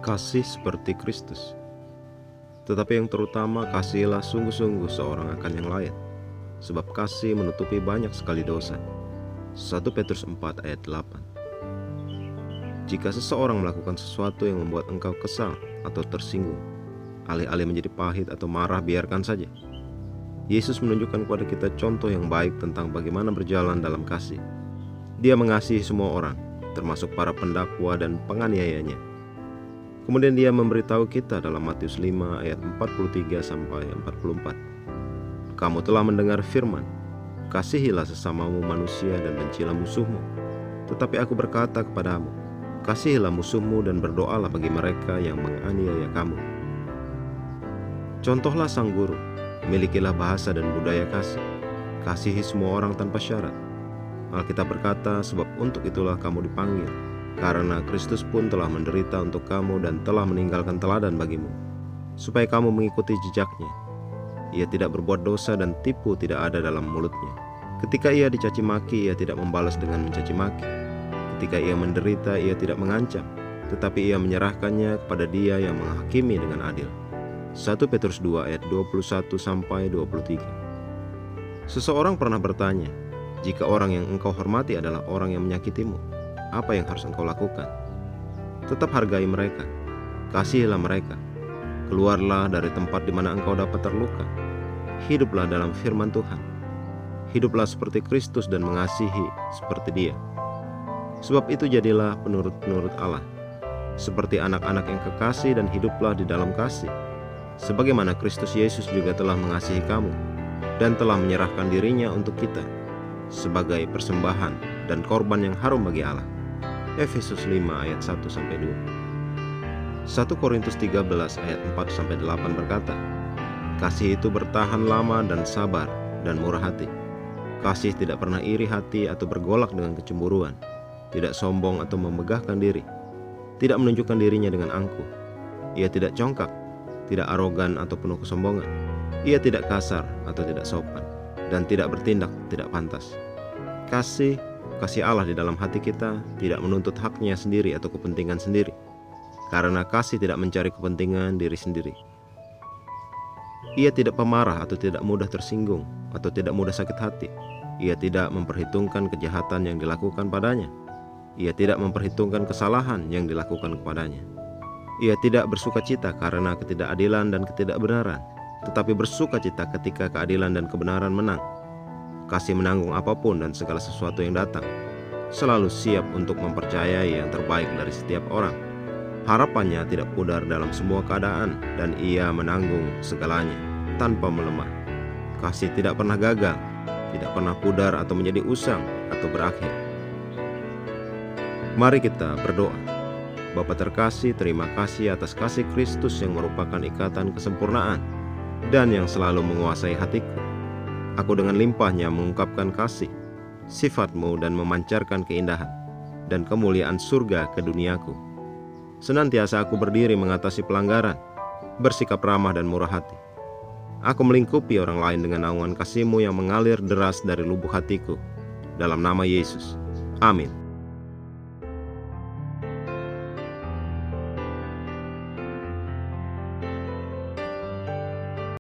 Kasih seperti Kristus. Tetapi yang terutama, kasihilah sungguh-sungguh seorang akan yang lain, sebab kasih menutupi banyak sekali dosa. 1 Petrus 4 ayat 8. Jika seseorang melakukan sesuatu yang membuat engkau kesal atau tersinggung, alih-alih menjadi pahit atau marah, biarkan saja. Yesus menunjukkan kepada kita contoh yang baik tentang bagaimana berjalan dalam kasih. Dia mengasihi semua orang, termasuk para pendakwa dan penganiayanya. Kemudian dia memberitahu kita dalam Matius 5 ayat 43-44. Kamu telah mendengar firman, kasihilah sesamamu manusia dan bencilah musuhmu. Tetapi aku berkata kepadamu, kasihilah musuhmu dan berdoalah bagi mereka yang menganiaya kamu. Contohlah sang guru, milikilah bahasa dan budaya kasih. Kasihi semua orang tanpa syarat. Alkitab berkata, sebab untuk itulah kamu dipanggil, karena Kristus pun telah menderita untuk kamu dan telah meninggalkan teladan bagimu, supaya kamu mengikuti jejaknya. Ia tidak berbuat dosa dan tipu tidak ada dalam mulutnya. Ketika ia dicaci maki, ia tidak membalas dengan mencaci maki. Ketika ia menderita, ia tidak mengancam, tetapi ia menyerahkannya kepada Dia yang menghakimi dengan adil. 1 Petrus 2 ayat 21-23. Seseorang pernah bertanya, jika orang yang engkau hormati adalah orang yang menyakitimu, apa yang harus engkau lakukan? Tetap hargai mereka, kasihilah mereka. Keluarlah dari tempat di mana engkau dapat terluka. Hiduplah dalam firman Tuhan. Hiduplah seperti Kristus dan mengasihi seperti Dia. Sebab itu jadilah penurut-penurut Allah, seperti anak-anak yang kekasih, dan hiduplah di dalam kasih. Sebagaimana Kristus Yesus juga telah mengasihi kamu dan telah menyerahkan dirinya untuk kita sebagai persembahan dan korban yang harum bagi Allah. Efesus 5 ayat 1-2. 1 Korintus 13 ayat 4-8 berkata, kasih itu bertahan lama dan sabar dan murah hati. Kasih tidak pernah iri hati atau bergolak dengan kecemburuan, tidak sombong atau memegahkan diri, tidak menunjukkan dirinya dengan angkuh. Ia tidak congkak, tidak arogan atau penuh kesombongan. Ia tidak kasar atau tidak sopan, dan tidak bertindak tidak pantas. Kasih Allah di dalam hati kita tidak menuntut haknya sendiri atau kepentingan sendiri, karena kasih tidak mencari kepentingan diri sendiri. Ia tidak pemarah atau tidak mudah tersinggung atau tidak mudah sakit hati. Ia tidak memperhitungkan kejahatan yang dilakukan padanya. Ia tidak memperhitungkan kesalahan yang dilakukan kepadanya. Ia tidak bersukacita karena ketidakadilan dan ketidakbenaran, tetapi bersukacita ketika keadilan dan kebenaran menang. Kasih menanggung apapun dan segala sesuatu yang datang, selalu siap untuk mempercayai yang terbaik dari setiap orang. Harapannya tidak pudar dalam semua keadaan, dan ia menanggung segalanya tanpa melemah. Kasih tidak pernah gagal, tidak pernah pudar atau menjadi usang atau berakhir. Mari kita berdoa. Bapa terkasih, terima kasih atas kasih Kristus yang merupakan ikatan kesempurnaan dan yang selalu menguasai hatiku. Aku dengan limpahnya mengungkapkan kasih, sifat-Mu, dan memancarkan keindahan dan kemuliaan surga ke duniaku. Senantiasa aku berdiri mengatasi pelanggaran, bersikap ramah dan murah hati. Aku melingkupi orang lain dengan naungan kasih-Mu yang mengalir deras dari lubuk hatiku. Dalam nama Yesus, amin.